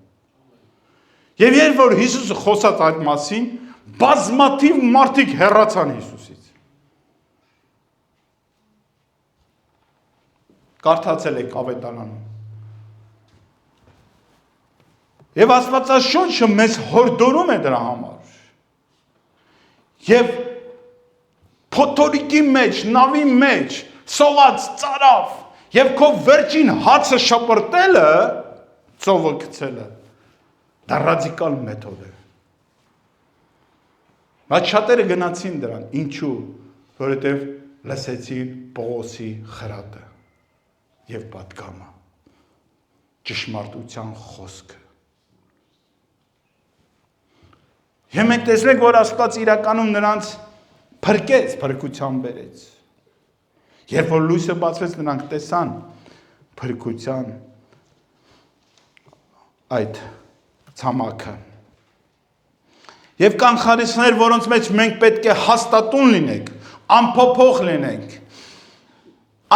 Եվ երբ որ Հիսուսը խոսած այդ մասին, բազմաթիվ մարդիկ հեռացան Հիսուսից։ Կարդացել եք Ավետարանում։ Եվ Աստվածաշունչը մեզ հորդորում է դրա համար։ Եվ փոթորիկի մեջ, նավի մեջ, սոված ծարավ, եւ քո վերջին հացը շպրտելը, ծովը գցելը, դա ռադիկալ մեթոդ է։ Բայց շատերը գնացին դրան, ինչու, որովհետեւ լսեցին Պողոսի խրատը եւ պատգամը, ճշմարտության խոսքը։ Եվ մենք տեսնենք, որ Աստված իրականում նրանց փրկեց, փրկության բերեց։ Երբ որ լույսը բացվեց, նրանք տեսան փրկության այդ ցամաքը։ Եվ կան խարիսներ, որոնց մեջ մենք պետք է հաստատուն լինենք, անփոփոխ լինենք,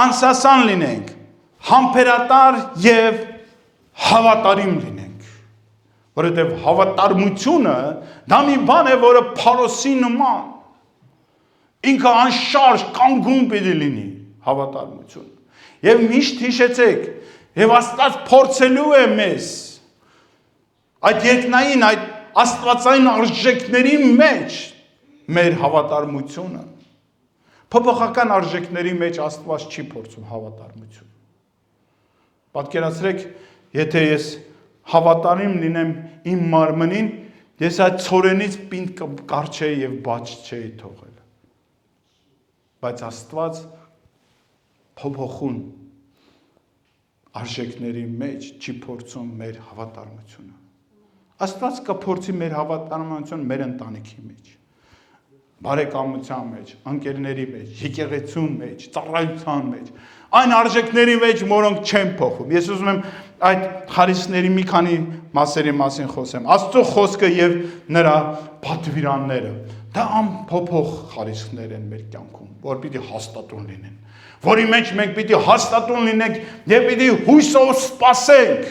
անսասան լինենք, համբերատար եւ հավատարիմ լինենք։ Որովհետեւ հավատարմությունը դա մի բան է, որը Փարոսի նման ինքը անշարժ կանգուն պիտի լինի հավատարմությունը։ Եվ միշտ հիշեցեք, եւ Աստված փորձելու է մեզ այդ երկնային, այդ աստվածային արժեքների մեջ մեր հավատարմությունը։ Փոփոխական արժեքների մեջ Աստված չի փորձում հավատարմություն։ Պատկերացրեք, եթե ես հավատարիմ լինեմ իմ մարմնին, ես այդ ցորենից պինդ կարչեի եւ բաց չէի թողել։ Բայց Աստված փոփոխուն արժեքների մեջ չի փորձում մեր հավատարմությունը։ Աստված կփորձի մեր հավատարմությունը մեր ընտանիքի մեջ, բարեկամության մեջ, ընկերների մեջ, եկեղեցու մեջ, ծառայության մեջ, այն արժեքների մեջ, որոնք չեն փոխում։ Ես ուզում եմ այդ խարիսների մի քանի մասերի մասին խոսեմ։ Աստծո խոսքը եւ նրա պատվիրանները, դա անփոփոխ խարիսներ են մեր կյանքում, որ պիտի հաստատուն լինեն, որի մեջ մենք պիտի հաստատուն լինենք եւ պիտի հույսով սպասենք,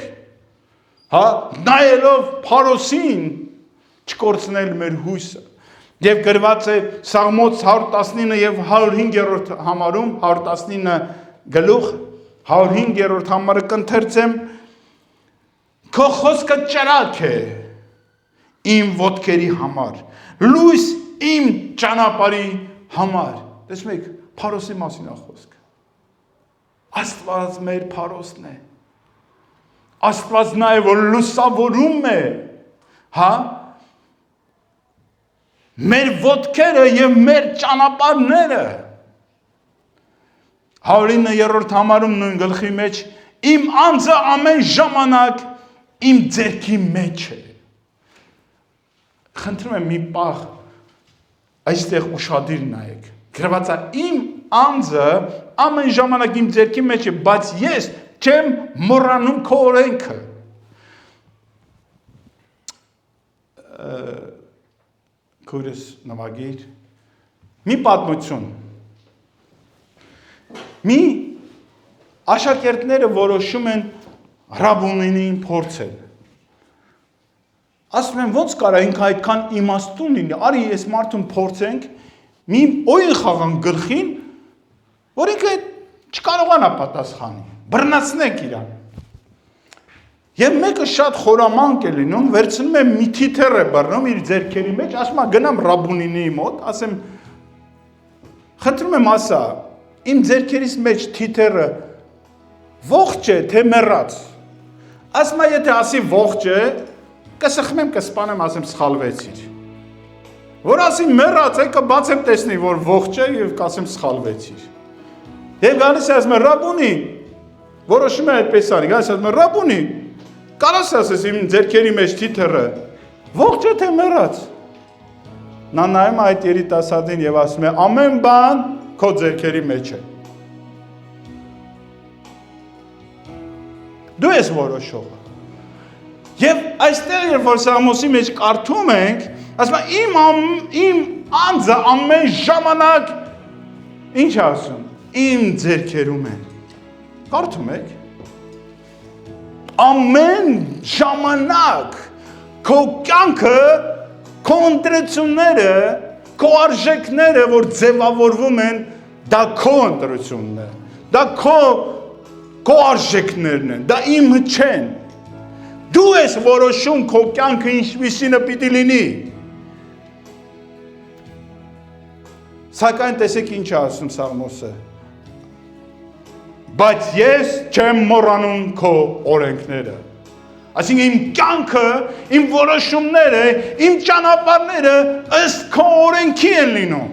հա, նայելով Փարոսին, չկորցնել մեր հույսը։ Եվ գրված է Սաղմոց 119 եւ 105-րդ համարում, 119 գլուխ, 105-րդ համարը կընթերցեմ, քո խոսքը ճրակ է իմ ոտքերի համար, լույս իմ ճանապարհի համար։ Տեսնում եք, Փարոսի մասին է խոսքը։ Աստված մեր Փարոսն է։ Աստված նա է, որ լուսավորում է, հա, մեր ոտքերը եւ մեր ճանապարհները։ 109-րդ համարում նույն գլխի մեջ իմ անձը ամեն ժամանակ իմ ձեռքի մեջ է։ Խնդրում եմ մի պահ այստեղ ուշադիր նայեք։ Գրված է իմ անձը ամեն ժամանակ իմ ձեռքի մեջ է, բայց ես չեմ մոռանում քո օրենքը։ Քուրս նվագիր։ Մի պատմություն։ Մի աշակերտները որոշում են Ռաբունին փորձել։ Ասում են ոնց կարա ինքը այդքան իմաստուն լինի, արի ես մարդուն փորձենք, մի օյն խաղան գլխին, որ ինքը չկարողանա պատասխանի, բռնացնենք իրան։ Եվ մեկը շատ խորամանկ է լինում, վերցնում է մի թիթեռ է բռնում իր ձեռքերի մեջ, ասում է գնամ Ռաբունինի մոտ, ասեմ խնդրում եմ ասա, իմ ձեռքերից մեջ թիթեռը ողջ է, թե մեռած։ Ասում է եթե ասի ողջ է, կսխմեմ, կսպանեմ, ասեմ սխալվեցիր։ Որ ասի մեռած է, կբացեմ տեսնի, որ ողջ է եւ կասեմ սխալվեցիր։ Եվ գալիս է ասում է Ռաբունի, որոշում է այդպես անի, գալիս է ասում է Ռաբունի, կարաս ասես իմ ձեռքերի մեջ թիթեռը ողջ է թե մեռած։ Նա նայում է այդ երիտասարդին եւ ասում է ամեն բան քո ձեռքերի մեջ է։ Դու ես որոշողը։ Եվ այստեղ երբ որ Սաղմոսի մեջ կարդում ենք, ասում է իմ անձը ամեն ժամանակ ինչ ասում, իմ ձեռքերում է։ Կարդում եք։ Ամեն ժամանակ քո կյանքը, քո ընտրությունները, քո արժեքները, որ ձևավորվում են, դա քո ընտրությունն է, դա քո արժեքներն են, դա իմը չեն։ Դու ես որոշում քո կյանքը ինչպիսինը պիտի լինի։ Սակայն տեսեք ինչ է ասում Սաղմոսը։ Բայց ես չեմ մոռանում քո օրենքները։ Այսինքն իմ կյանքը, իմ որոշումները, իմ ճանապարհները ըստ քո օրենքի են լինում։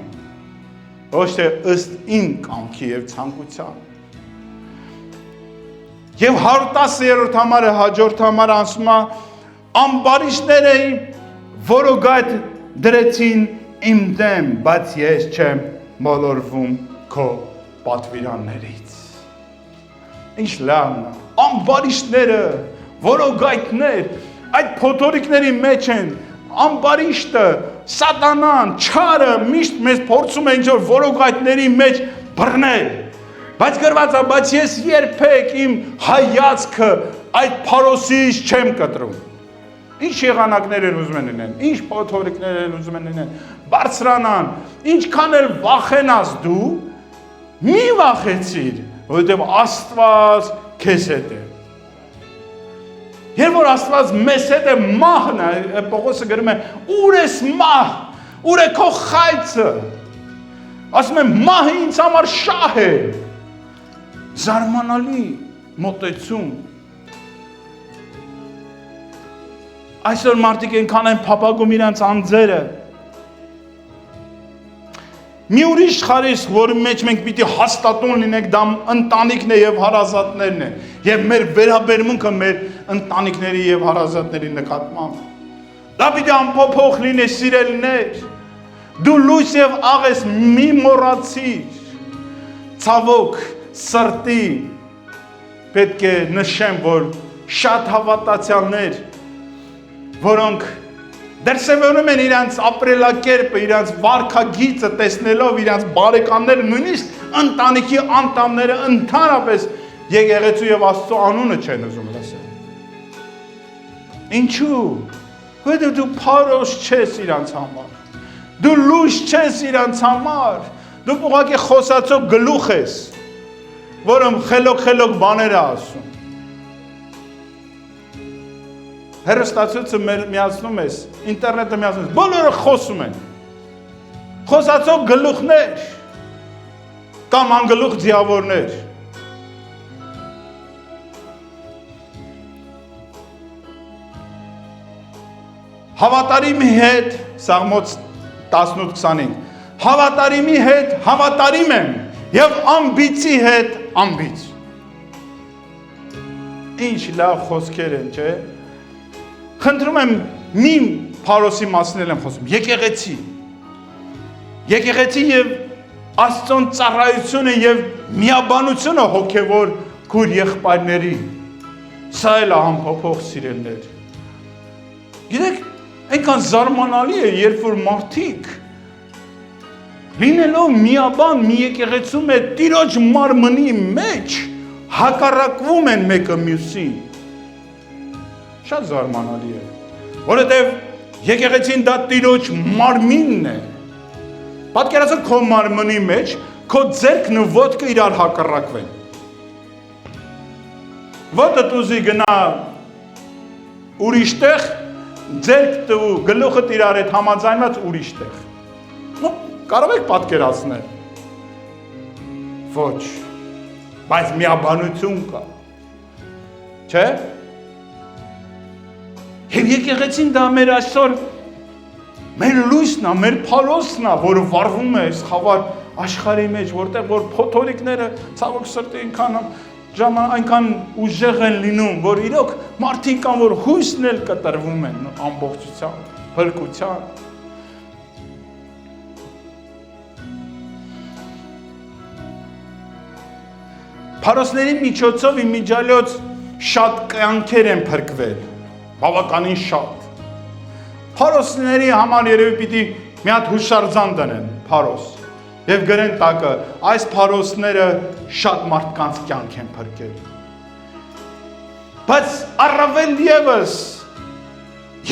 Ոչ թե ըստ իմ կամքի եւ ցանկության։ Եվ 110-րդ համարը հաջորդ համարը ասում է ամբարիշները որոգայթ դրեցին իմ դեմ, բայց ես չեմ մոլորվում քո պատվիրաններից։ Ինչ լավն է, ամբարիշտները, որոգայթներ, այդ փոթորիկների մեջ են, ամբարիշտը, սատանան, չարը միշտ մեզ փորձում է ինչ-որ որոգայթների մեջ բռնել, բայց գրված է, բայց ես երբեք իմ հայացքը այդ փարոսից չեմ կտրում։ Ինչ եղանակներ են ուզում են լինեն, ինչ փոթորիկներ են ուզում են լինեն, բարձրանան, ինչքան էլ վախենաս դու, մի վախեցիր, որովհետև Աստված քեզ հետ է։ Երբ որ Աստված մեզ հետ է, մահն է, Պողոսը գրում է, ուր ես մահ, ուր է քո խայծը։ Ասում եմ, մահը ինձ համար շահ է։ Զարմանալի մոտեցում։ Այսօր մարդիկ այնքան են փափագում իրանց անձերը։ Մի ուրիշ խարիսխ, որի մեջ մենք պիտի հաստատուն լինենք, դա ընտանիքն է եւ հարազատներն են, եւ մեր վերաբերմունքը մեր ընտանիքների եւ հարազատների նկատմամբ։ Դա պիտի անփոփոխ լինի, սիրելիներ։ Դու լույս եւ աղ ես, մի մոռացիր։ Ցավոք, սրտի պետք է նշեմ, որ շատ հավատացյալներ, որոնք դրսևորում են իրանց ապրելակերպը, իրանց վարքագիծը տեսնելով իրանց բարեկամները, նույնիսկ ընտանիքի անդամները ընդհանրապես եկեղեցու եւ Աստծո անունը չեն ուզում լսել։ Ինչու՞։ Որովհետեւ դու փարոս չես իրանց համար։ Դու լույս չես իրանց համար։ Դու ուղղակի խոսածո գլուխ ես, որը խելոք բաներ է ասում։ Հեռուստացույցը միացնում ես, ինտերնետը միացնում ես, բոլորը խոսում են։ Խոսածո գլուխներ կամ անգլուխ ձիավորներ։ Հավատարիմի հետ Սաղմոց 18-25 Հավատարիմի հետ հավատարիմ եմ և ամբիցի հետ ամբից Ինչ լավ խոսքեր են, չէ Խնդրում եմ մի Փարոսի մասին եմ խոսում Եկեղեցի և Աստծոն ծառայությունը և միաբանությունը հոգևոր քույր եղբայրների Սա էլ է անփոփոխ սիրելներ Գիտեք, այնքան զարմանալի է, երբ որ մարդիկ լինելով միաբան մի եկեղեցում է Տիրոջ մարմնի մեջ հակառակվում են մեկը մյուսին Շատ զարմանալի է Որովհետև եկեղեցին դա Տիրոջ մարմինն է Պատկերացրու քո մարմնի մեջ քո ձեռքն ու ոտքը իրար հակառակվեն Ոտդ ուզի գնա ուրիշ տեղ ձեռքդ ու գլուխդ իրար հետ համաձայնված ուրիշ տեղ Կարող եք պատկերացնել Ոչ Բայց միաբանություն կա Չէ Եվ եկեղեցին դա մեր այսօր Մեր լույսն է, մեր փարոսն է, որը վառվում է խավար աշխարհի մեջ, որտեղ որ փոթորիկները ցավոք սրտի այնքան ուժեղ են լինում, որ իրոք մարդիկ կան, որ հույսն էլ կտրվում են ամբողջությամբ, փրկության։ Փարոսների միջոցով իմիջիալոց շատ կյանքեր են փրկվել, բավականին շատ։ Փարոսների համար երևի պիտի մի հատ հուշարձան դնեն, փարոս, եւ գրեն տակը, այս փարոսները շատ մարդկանց կյանք են փրկել։ Բայց առավել եւս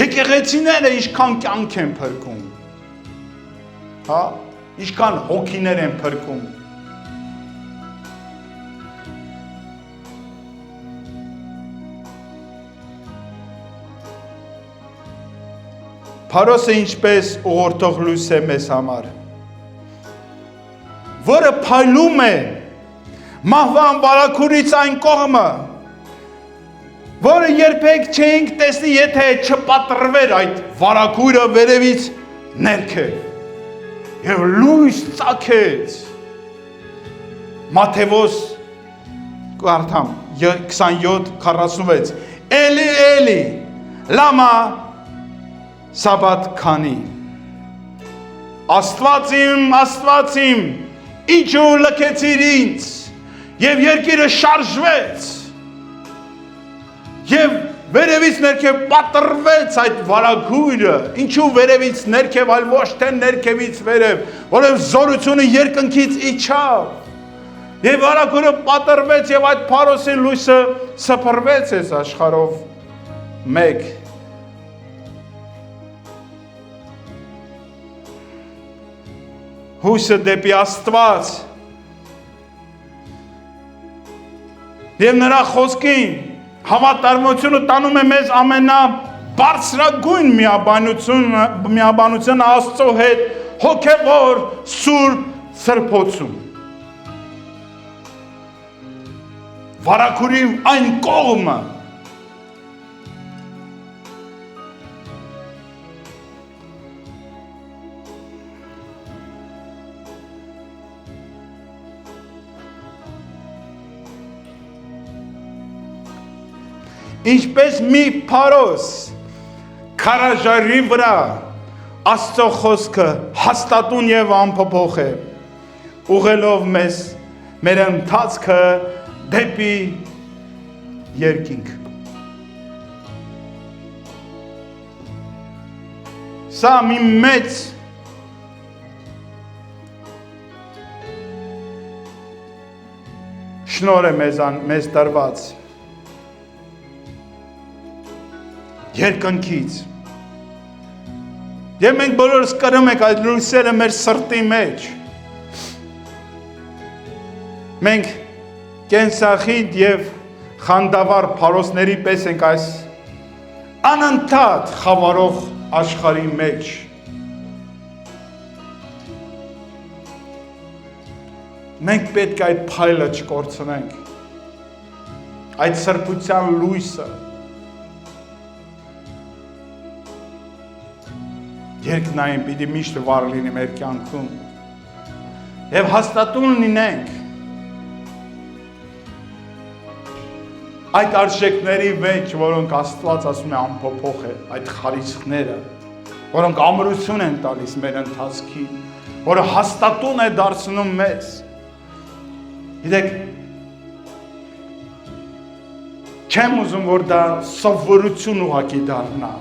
եկեղեցիները ինչքան կյանք են փրկում, հա, ինչքան հոգիներ են փրկում։ Փարոսը ինչպես ուղղորդող լույս է մեզ համար, որը փայլում է մահվան վարագուրից այն կողմը, որը երբեք չէինք տեսնի, եթե չպատրվեր այդ վարագուրը վերևից ներքև, և լույս ծագեց, Մատթեոս 27:46, Էլի, Էլի, լամա Սաբաթ քանի, Աստված իմ, ինչու լքեցիր ինձ, և երկիրը շարժվեց, և վերևից ներքև պատրվեց այդ վարագույրը, ինչու վերևից ներքև, այլ ոչ թե ներքևից վերև, որև զորությունը երկնքից իջավ, և վարագույրը պատրվեց, և այդ փարոսի լույսը սփռվեց այս աշխարհով մեկ, հույսը դեպի Աստված և նրա խոսքին հավատարմությունը տանում է մեզ ամենաբարձրագույն միաբանությունը Աստծո հետ հոգևոր սուրբ սրբոցում վարագուրի այն կողմը Ինչպես մի փարոս քարաժարի վրա Աստծո խոսքը հաստատուն եւ անփոփոխ է ուղղելով մեզ մեր ընթացքը դեպի երկինք Սա մի մեծ շնորհ է մեզ տրված երկնքից Եվ մենք բոլորս կրում ենք այդ լույսերը մեր սրտի մեջ Մենք կենսախիտ և խանդավառ փարոսների պես ենք այս անընդհատ խավարող աշխարհի մեջ Մենք պետք է այդ փայլը չկորցնենք Այդ սրբության լույսը երկնային պիտի միշտ վառ լինի մեր կյանքում։ Եվ հաստատուն լինենք այդ արժեքների մեջ, որոնք Աստված ասում է անփոփոխ է, այդ խարիսխները, որոնք ամրություն են տալիս մեր ընթացքին, որը հաստատուն է դարձնում մեզ։ Գիտեք, չեմ ուզում, որ դա սովորություն ուղղակի դառնա։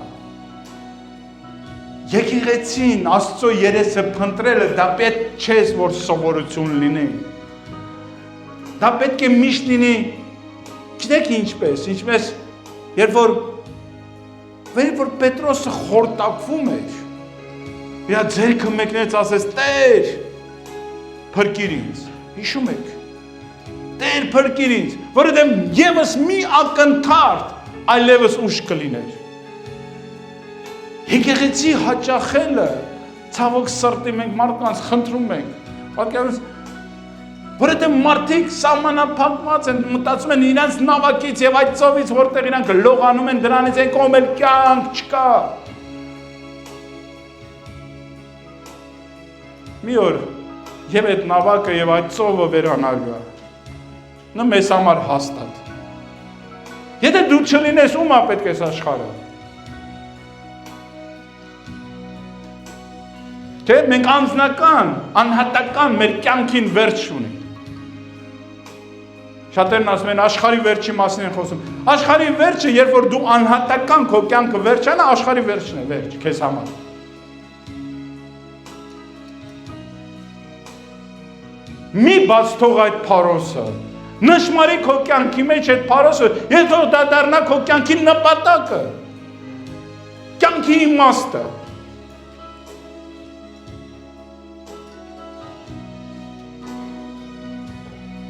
Եկեղեցին, Աստծո երեսը փնտրելը, դա պետք չէ, որ սովորություն լինի։ Դա պետք է միշտ լինի, գիտեք ինչպես, երբ որ Պետրոսը խորտակվում էր, իր ձեռքը մեկնեց, ասեց, Տեր, փրկիր ինձ, հիշում եք, Տեր փրկիր ինձ, որովհետև ևս մի ակնթարթ այլևս ուշ կլիներ։ Եկեղեցի հաճախելը, ցավոք սրտի մենք մարդկանց խնդրում ենք, պատկերացրու, որովհետև մարդիկ սահմանափակված են, մտածում են իրենց նավակից եւ այդ ծովից, որտեղ իրանք լողանում են, դրանից են կողմել կյանք չկա։ Մի օր եւ այդ նավակը եւ այդ ծովը վերանալու է։ Նա մեզ համար հաստատ։ Եթե դու չլինես, ում է պետք է աշխարհը։ Թե մենք անձնական, անհատական մեր կյանքին վերջ ունենք։ Շատերն ասում են աշխարհի վերջի մասին են խոսում։ Աշխարհի վերջը, երբ որ դու անհատական քո կյանքը վերջանա, աշխարհի վերջն է, վերջ քեզ համար։ Մի բաց թող այդ փարոսը։ Նշմարի քո կյանքի մեջ այդ փարոսը, եթե դա դառնա քո կյանքի նպատակը։ Կյանքի իմաստը։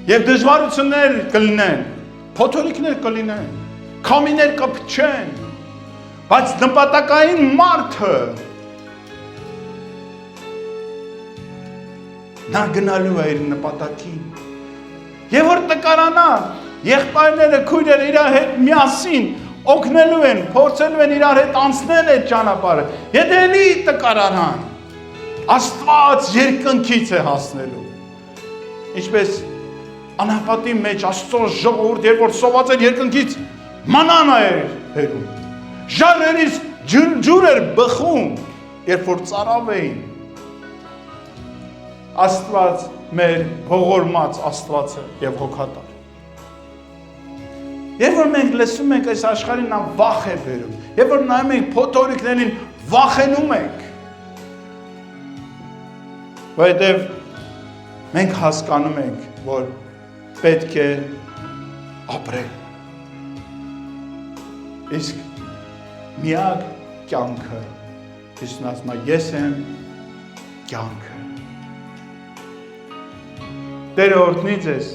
Եվ դժվարություններ կլինեն, փոթորիկներ կլինեն, քամիներ կփչեն, բայց նպատակային մարդը նա գնալու է իր նպատակին։ Եվ որ տկարանա, եղբայրները, քույրերը իրար հետ միասին օգնելու են, փորձելու են իրար հետ անցնել այդ ճանապարհը։ Եթե էլի տկարանան, Աստված երկնքից է հասնելու։ Ինչպես անապատի մեջ Աստծո ժողովուրդ, երբ որ սոված էր երկնքից, մանանա էր հերում։ Ժայռերից ջուր էր բխում, երբ որ ծարավ էին։ Աստված մեր ողորմած Աստվածը եւ հոգատար։ Երբ որ մենք լսում ենք այս աշխարհին, նա վախ է բերում։ Երբ որ նայում ենք փոթորիկներին, վախենում ենք։ Որովհետեւ մենք հասկանում ենք, որ պետք է ապրել։ Իսկ միակ կյանքը, Հիսուսն ասում է, ես եմ կյանքը։ Տերը օրհնի ձեզ